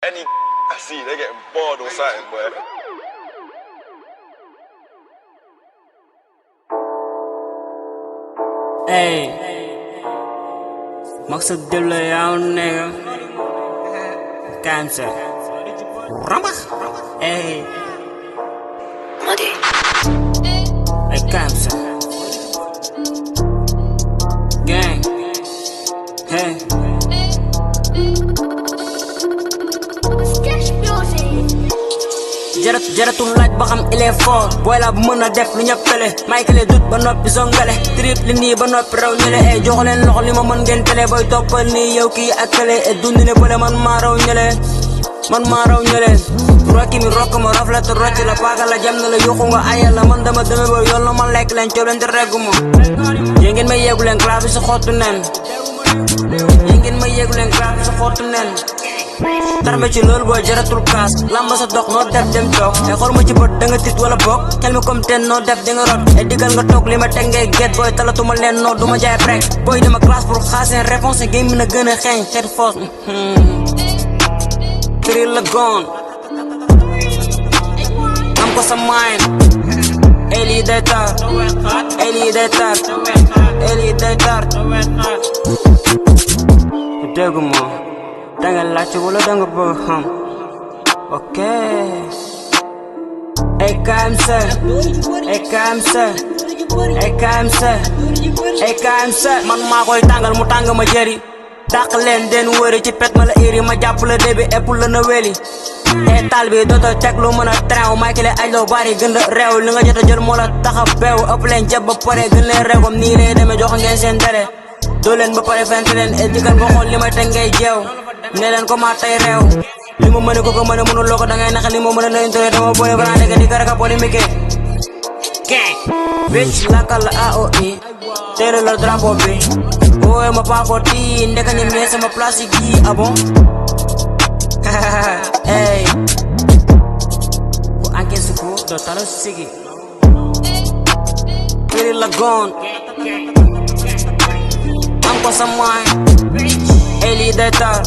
Any I see, they getting bored or something, boy. Hey, maksud dulu ya nigga, cancer, ramah, hey, hey cancer, gang, hey. jaratul laaj ba xam il est fort boy la bu mën a def lu ñëpp tele Michael dut ba noppi zongale triple nii ba noppi raw ñële ay jox leen loxo li ma mën ngeen tele boy toppal nii yow kii ak tele e dund ne bële man maa raw ñële rokki mi rokk ma raf la te rocc la paaga la jam na la yuxu nga ayal la man dama deme ba yoon la ma lekk leen coow leen te reggu ma yéen ngeen may yeggu leen classe bi si xottu nen tarme ci loolu booy jaratul kaas lamba sa dox noo def dem toog ay xool ma ci bët da nga tit wala bokk xel mi comme ten noo def di nga rot e digal nga toog li ma teg ngay get booy talatuma leen noo duma jaay break booy dama classe pour xaaseen réponse game mi na gën a xeeñ xeet foos firil la goon am ko sa mind ay lii day tar déggu ma danga laajte wala danga bëgg xam ok ay KMC man maa koy tàngal mu tàng ma jëri dàq leen den wëri ci pet ma la iri ma jàpp la débi éppul la na weli e tal bi dootoo teg lu mën a train may ki le aj loo bari gën la réew li nga jot a jël moo la taxa beew ëpp leen jëb ba pare gën leen réew comme nii lay demee jox ngeen seen dere doo leen ba pare fent leen e digal ba xool li may teg ngay jeew ne leen ko maa tey réew li ma mën ko mën a mënul loo ko dangay naxe li ma mën a nañ tere dama boole balaa nekk di garaka polémique gang bitch lakkal la AOI teere la drapeau bi booy ma paako tii ndeka ni mee sama place yi gii abon hey bu encaisse ko doo tala sigi teere la goon am ko sa mind ay lii day tar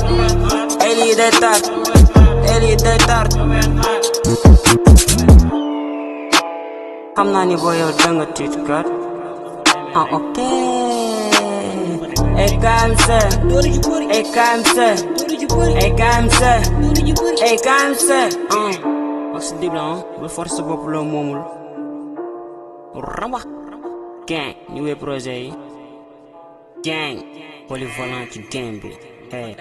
xam naa ni boo yow danga tiit kat ah ok ay KMC wax si dib la bul force sa bopp loo moomul ramba gang ñu wee projet yi gang polyvalent ci game bi hey